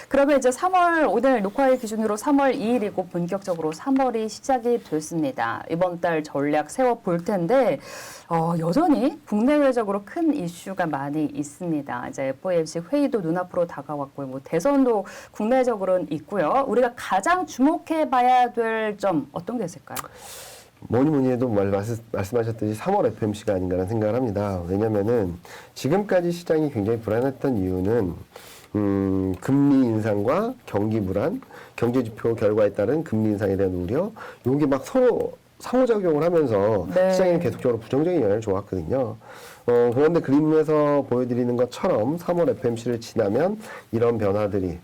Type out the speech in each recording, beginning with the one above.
그러면 이제 3월 오늘 녹화일 기준으로 3월 2일이고 본격적으로 3월이 시작이 됐습니다. 이번 달 전략 세워볼 텐데 여전히 국내외적으로 큰 이슈가 많이 있습니다. 이제 FOMC 회의도 눈앞으로 다가왔고요. 뭐 대선도 국내적으로는 있고요. 우리가 가장 주목해봐야 될 점 어떤 게 있을까요? 뭐니 해도 말씀하셨듯이 3월 FOMC가 아닌가라는 생각을 합니다. 왜냐면은 지금까지 시장이 굉장히 불안했던 이유는 금리 인상과 경기 불안, 경제지표 결과에 따른 금리 인상에 대한 우려, 요게 막 서로 상호작용을 하면서 네. 시장에는 계속적으로 부정적인 영향을 줘왔거든요. 그런데 그림에서 보여드리는 것처럼 3월 FOMC를 지나면 이런 변화들이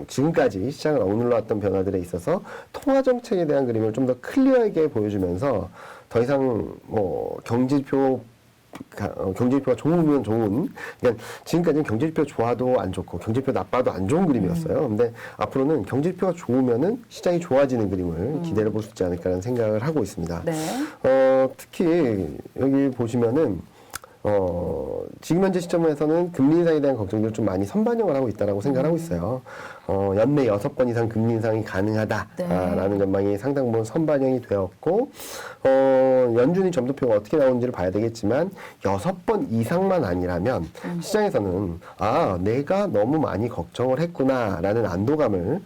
지금까지 시장을 억눌러 왔던 변화들에 있어서 통화정책에 대한 그림을 좀 더 클리어하게 보여주면서 더 이상 경제지표가 좋으면 좋은, 그러니까 지금까지는 경제지표 좋아도 안 좋고 경제지표 나빠도 안 좋은 그림이었어요. 근데 앞으로는 경제지표가 좋으면은 시장이 좋아지는 그림을 기대해 볼 수 있지 않을까라는 생각을 하고 있습니다. 네. 특히 여기 보시면은 지금 현재 시점에서는 금리 인상에 대한 걱정들을 좀 많이 선반영을 하고 있다라고 생각을 하고 있어요. 연내 6번 이상 금리 인상이 가능하다라는 전망이 상당 부분 선반영이 되었고, 연준이 점도표가 어떻게 나오는지를 봐야 되겠지만 6번 이상만 아니라면 시장에서는 내가 너무 많이 걱정을 했구나라는 안도감을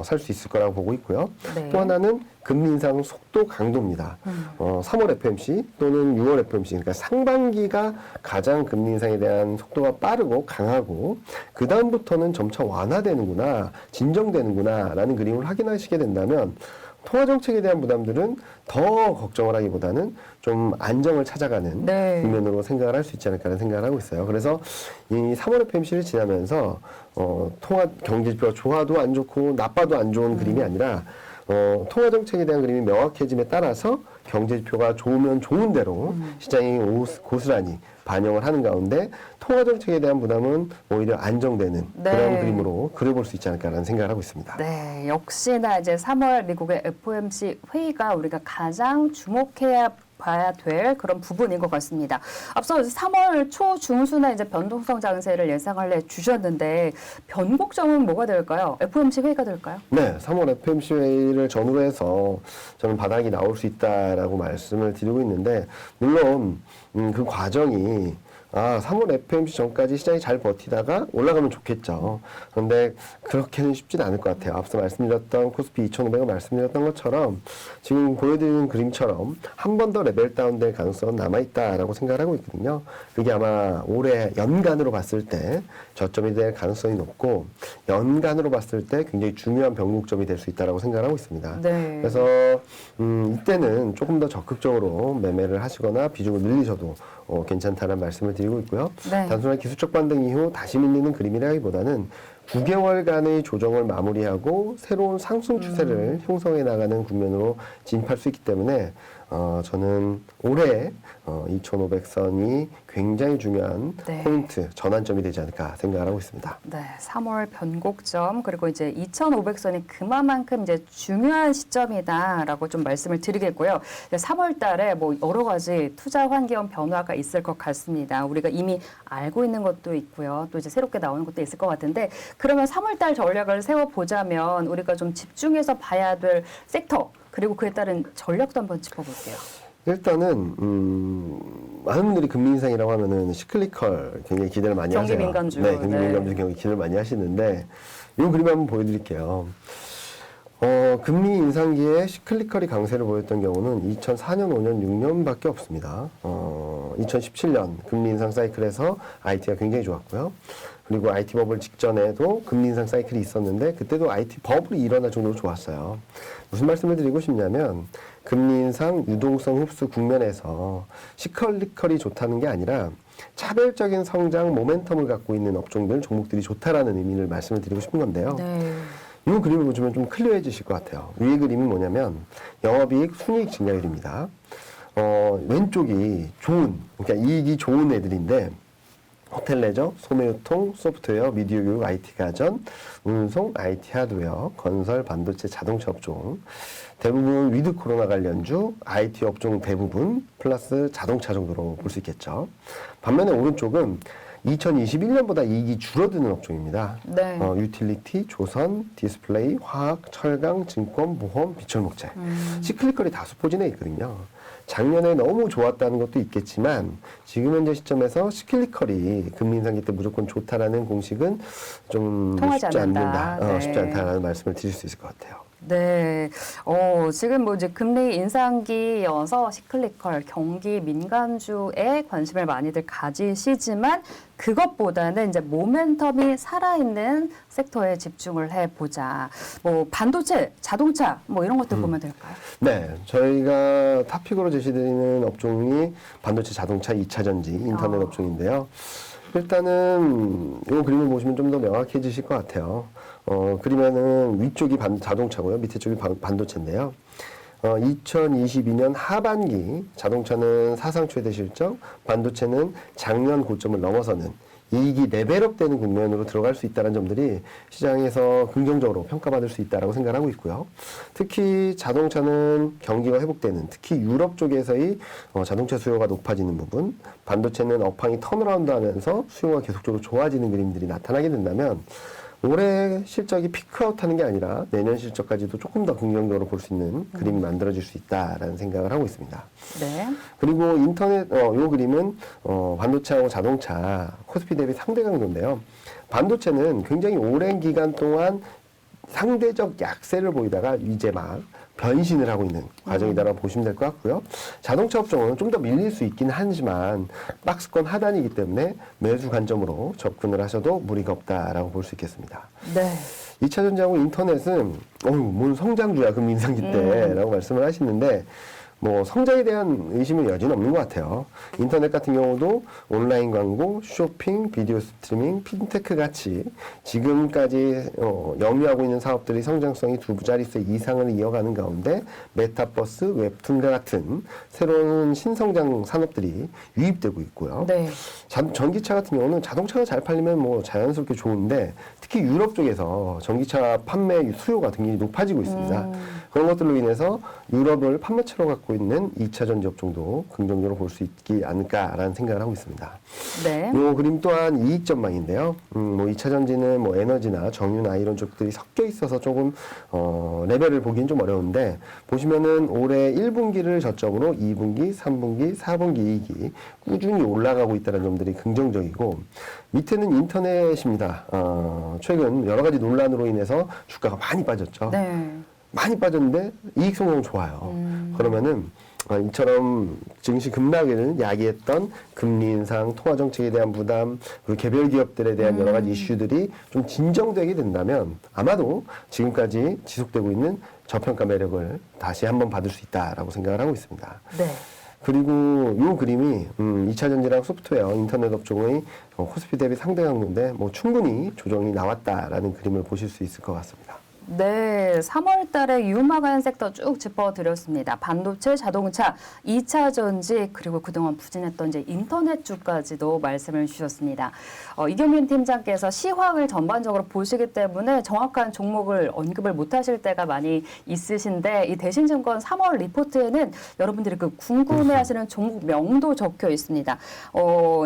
살 수 있을 거라고 보고 있고요. 네. 또 하나는 금리 인상 속도 강도입니다. 3월 FOMC 또는 6월 FOMC, 그러니까 상반기가 가장 금리 인상에 대한 속도가 빠르고 강하고 그 다음부터는 점차 완화되는구나, 진정되는구나 라는 그림을 확인하시게 된다면 통화정책에 대한 부담들은 더 걱정을 하기보다는 좀 안정을 찾아가는 네. 국면으로 생각을 할 수 있지 않을까라는 생각을 하고 있어요. 그래서 이 3월 FOMC를 지나면서 통화 경제지표가 좋아도 안 좋고 나빠도 안 좋은 그림이 아니라 통화정책에 대한 그림이 명확해짐에 따라서 경제지표가 좋으면 좋은 대로 시장이 고스란히 반영을 하는 가운데 통화정책에 대한 부담은 오히려 안정되는 네. 그런 그림으로 그려볼 수 있지 않을까라는 생각을 하고 있습니다. 네, 역시나 이제 3월 미국의 FOMC 회의가 우리가 가장 주목해야 봐야 될 그런 부분인 것 같습니다. 앞서 3월 초 중순에 이제 변동성 장세를 예상을 해 주셨는데 변곡점은 뭐가 될까요? FOMC 회의가 될까요? 네, 3월 FOMC 회의를 전후로 해서 저는 바닥이 나올 수 있다라고 말씀을 드리고 있는데, 물론 그 과정이 3월 FOMC 전까지 시장이 잘 버티다가 올라가면 좋겠죠. 그런데 그렇게는 쉽지는 않을 것 같아요. 앞서 말씀드렸던 코스피 2,500을 말씀드렸던 것처럼 지금 보여드리는 그림처럼 한 번 더 레벨 다운될 가능성은 남아있다라고 생각을 하고 있거든요. 그게 아마 올해 연간으로 봤을 때 저점이 될 가능성이 높고, 연간으로 봤을 때 굉장히 중요한 변곡점이 될 수 있다라고 생각을 하고 있습니다. 네. 그래서 이때는 조금 더 적극적으로 매매를 하시거나 비중을 늘리셔도 괜찮다는 말씀을 드리고 있고요. 네. 단순한 기술적 반등 이후 다시 밀리는 그림이라기보다는 9개월간의 조정을 마무리하고 새로운 상승 추세를 형성해 나가는 국면으로 진입할 수 있기 때문에 저는 올해 2,500선이 굉장히 중요한 네. 포인트, 전환점이 되지 않을까 생각을 하고 있습니다. 네, 3월 변곡점 그리고 이제 2,500선이 그만큼 이제 중요한 시점이다라고 좀 말씀을 드리겠고요. 3월 달에 뭐 여러 가지 투자 환경 변화가 있을 것 같습니다. 우리가 이미 알고 있는 것도 있고요. 또 이제 새롭게 나오는 것도 있을 것 같은데, 그러면 3월 달 전략을 세워보자면 우리가 좀 집중해서 봐야 될 섹터 그리고 그에 따른 전략도 한번 짚어볼게요. 일단은 많은 분들이 금리 인상이라고 하면은 시클리컬 굉장히 기대를 많이 경기 하세요. 민감주. 네, 경기 네. 민감주 경기 기대를 많이 하시는데 이 그림 한번 보여드릴게요. 금리 인상기에 시클리컬이 강세를 보였던 경우는 2004년, 5년, 6년밖에 없습니다. 2017년 금리 인상 사이클에서 IT가 굉장히 좋았고요. 그리고 IT 버블 직전에도 금리 인상 사이클이 있었는데 그때도 IT 버블이 일어날 정도로 좋았어요. 무슨 말씀을 드리고 싶냐면 금리 인상 유동성 흡수 국면에서 시클리컬이 좋다는 게 아니라 차별적인 성장 모멘텀을 갖고 있는 업종들, 종목들이 좋다라는 의미를 말씀을 드리고 싶은 건데요. 네. 이 그림을 보시면 좀 클리어해지실 것 같아요. 위의 그림이 뭐냐면 영업이익, 순이익 증가율입니다. 왼쪽이 그러니까 이익이 좋은 애들인데 호텔 레저, 소매유통, 소프트웨어, 미디어 교육, IT 가전, 운송, IT 하드웨어, 건설, 반도체, 자동차 업종, 대부분 위드 코로나 관련주, IT 업종 대부분 플러스 자동차 정도로 볼 수 있겠죠. 반면에 오른쪽은 2021년보다 이익이 줄어드는 업종입니다. 네. 유틸리티, 조선, 디스플레이, 화학, 철강, 증권, 보험, 비철목재. 시클리컬이 다수 포진해 있거든요. 작년에 너무 좋았다는 것도 있겠지만 지금 현재 시점에서 시클리컬이 금리 인상기 때 무조건 좋다라는 공식은 좀 통하지 쉽지 않는다. 않는다. 네. 쉽지 않다라는 말씀을 드릴 수 있을 것 같아요. 네. 지금 뭐 이제 금리 인상기여서 시클리컬 경기 민감주에 관심을 많이들 가지시지만 그것보다는 이제 모멘텀이 살아있는 섹터에 집중을 해보자. 뭐 반도체, 자동차 뭐 이런 것들 보면 될까요? 네, 저희가 탑픽으로 제시드리는 업종이 반도체, 자동차, 2차 전지, 인터넷 업종인데요. 일단은 이 그림을 보시면 좀 더 명확해지실 것 같아요. 그러면은 위쪽이 자동차고요. 밑에 쪽이 반도체인데요. 2022년 하반기 자동차는 사상 최대 실적, 반도체는 작년 고점을 넘어서는 이익이 레벨업되는 국면으로 들어갈 수 있다는 점들이 시장에서 긍정적으로 평가받을 수 있다라고 생각하고 있고요. 특히 자동차는 경기가 회복되는, 특히 유럽 쪽에서의 자동차 수요가 높아지는 부분, 반도체는 업황이 턴어라운드하면서 수요가 계속적으로 좋아지는 그림들이 나타나게 된다면 올해 실적이 피크아웃하는 게 아니라 내년 실적까지도 조금 더 긍정적으로 볼 수 있는 그림이 만들어질 수 있다라는 생각을 하고 있습니다. 네. 그리고 인터넷 요 그림은 반도체하고 자동차 코스피 대비 상대 강도인데요. 반도체는 굉장히 오랜 기간 동안 상대적 약세를 보이다가 이제 막 변신을 하고 있는 과정이다라고 보시면 될 것 같고요. 자동차 업종은 좀 더 밀릴 수 있긴 하지만 박스권 하단이기 때문에 매수 관점으로 접근을 하셔도 무리가 없다라고 볼 수 있겠습니다. 네. 2차 전지하고 인터넷은 뭔 성장주야 금리 인상기 때라고 말씀을 하시는데 뭐 성장에 대한 의심은 여전히 없는 것 같아요. 인터넷 같은 경우도 온라인 광고, 쇼핑, 비디오 스트리밍, 핀테크 같이 지금까지 영위하고 있는 사업들이 성장성이 두 자릿수 이상을 이어가는 가운데 메타버스, 웹툰과 같은 새로운 신성장 산업들이 유입되고 있고요. 네. 전기차 같은 경우는 자동차가 잘 팔리면 뭐 자연스럽게 좋은데 특히 유럽 쪽에서 전기차 판매 수요가 굉장히 높아지고 있습니다. 그런 것들로 인해서 유럽을 판매처로 갖고 있는 2차 전지 업종도 긍정적으로 볼 수 있지 않을까라는 생각을 하고 있습니다. 네. 이 그림 또한 이익 전망인데요. 뭐 2차 전지는 뭐 에너지나 정유나 아이론 쪽들이 섞여 있어서 조금 레벨을 보기는 좀 어려운데 보시면은 올해 1분기를 저점으로 2분기, 3분기, 4분기 이익이 꾸준히 올라가고 있다는 점들이 긍정적이고 밑에는 인터넷입니다. 최근 여러 가지 논란으로 인해서 주가가 많이 빠졌죠. 네. 많이 빠졌는데 이익 성공 좋아요. 그러면은 이처럼 증시 급락을 야기했던 금리 인상, 통화 정책에 대한 부담, 그리고 개별 기업들에 대한 여러 가지 이슈들이 좀 진정되게 된다면 아마도 지금까지 지속되고 있는 저평가 매력을 다시 한번 받을 수 있다라고 생각을 하고 있습니다. 네. 그리고 이 그림이 2차 전지랑 소프트웨어, 인터넷 업종의 코스피 대비 상대 강도인데 뭐 충분히 조정이 나왔다라는 그림을 보실 수 있을 것 같습니다. 네, 3월 달에 유망한 섹터 쭉 짚어드렸습니다. 반도체, 자동차, 2차 전지, 그리고 그동안 부진했던 이제 인터넷주까지도 말씀을 주셨습니다. 이경민 팀장께서 시황을 전반적으로 보시기 때문에 정확한 종목을 언급을 못하실 때가 많이 있으신데 이 대신증권 3월 리포트에는 여러분들이 그 궁금해하시는 종목명도 적혀 있습니다.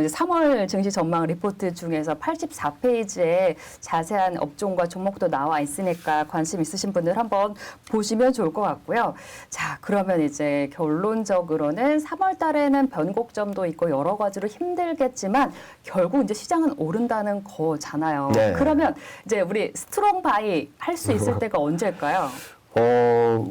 이제 3월 증시 전망 리포트 중에서 84페이지에 자세한 업종과 종목도 나와 있으니까 관심 있으신 분들 한번 보시면 좋을 것 같고요. 자, 그러면 이제 결론적으로는 3월 달에는 변곡점도 있고 여러 가지로 힘들겠지만 결국 이제 시장은 오른다는 거잖아요. 네. 그러면 이제 우리 스트롱 바이 할 수 있을 때가 언제일까요?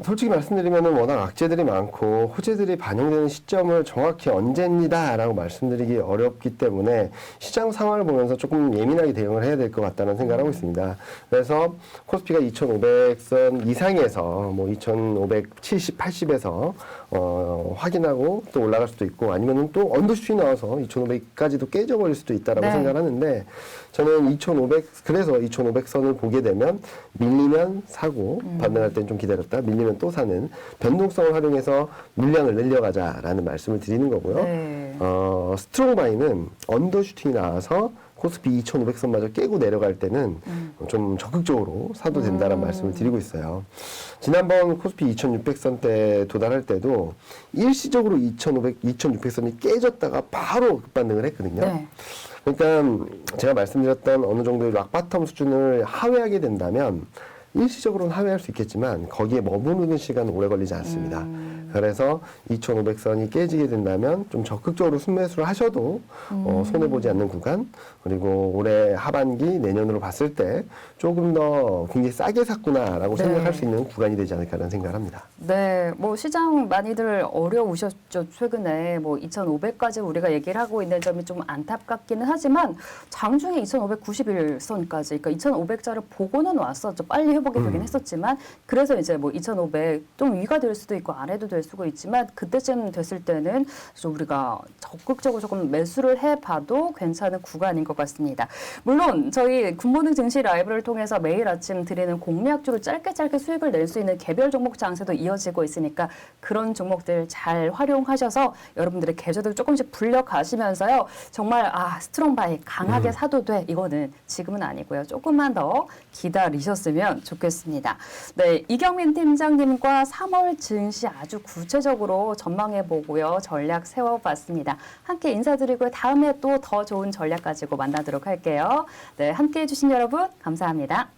솔직히 말씀드리면 워낙 악재들이 많고 호재들이 반영되는 시점을 정확히 언제입니다라고 말씀드리기 어렵기 때문에 시장 상황을 보면서 조금 예민하게 대응을 해야 될 것 같다는 생각을 하고 있습니다. 그래서 코스피가 2,500선 이상에서 뭐 2,570, 80에서 확인하고 또 올라갈 수도 있고 아니면은 또 언더슈팅이 나와서 2,500까지도 깨져버릴 수도 있다라고 네. 생각을 하는데 저는 그래서 2,500선을 보게 되면 밀리면 사고 반등할 땐 좀 기다렸다 밀리면 또 사는 변동성을 활용해서 물량을 늘려가자라는 말씀을 드리는 거고요. 네. 스트롱 바이는 언더슈팅이 나와서 코스피 2,500선마저 깨고 내려갈 때는 좀 적극적으로 사도 된다는 말씀을 드리고 있어요. 지난번 코스피 2,600선 때 도달할 때도 일시적으로 2,600선이 깨졌다가 바로 급반등을 했거든요. 네. 그러니까 제가 말씀드렸던 어느 정도의 락바텀 수준을 하회하게 된다면 일시적으로는 하회할 수 있겠지만 거기에 머무르는 시간은 오래 걸리지 않습니다. 그래서 2,500선이 깨지게 된다면 좀 적극적으로 순매수를 하셔도 손해보지 않는 구간, 그리고 올해 하반기 내년으로 봤을 때 조금 더 굉장히 싸게 샀구나라고 네. 생각할 수 있는 구간이 되지 않을까라는 생각을 합니다. 네, 뭐 시장 많이들 어려우셨죠. 최근에 뭐 2,500까지 우리가 얘기를 하고 있는 점이 좀 안타깝기는 하지만 장중에 2,591선까지, 그러니까 2,500자를 보고는 왔었죠. 빨리 회복이 되긴 했었지만 그래서 이제 뭐 2,500 좀 위가 될 수도 있고 아래도 될 수가 있지만 그때쯤 됐을 때는 좀 우리가 적극적으로 조금 매수를 해봐도 괜찮은 구간인 것 같습니다. 물론 저희 굿모닝 증시 라이브를 통해서 매일 아침 드리는 공략주로 짧게 수익을 낼 수 있는 개별 종목 장세도 이어지고 있으니까 그런 종목들 잘 활용하셔서 여러분들의 계좌도 조금씩 불려가시면서요. 정말 스트롱바이 강하게 사도 돼. 이거는 지금은 아니고요. 조금만 더 기다리셨으면 좋겠습니다. 네, 이경민 팀장님과 3월 증시 아주 구체적으로 전망해보고요. 전략 세워봤습니다. 함께 인사드리고 다음에 또 더 좋은 전략 가지고 만나도록 할게요. 네, 함께해 주신 여러분 감사합니다.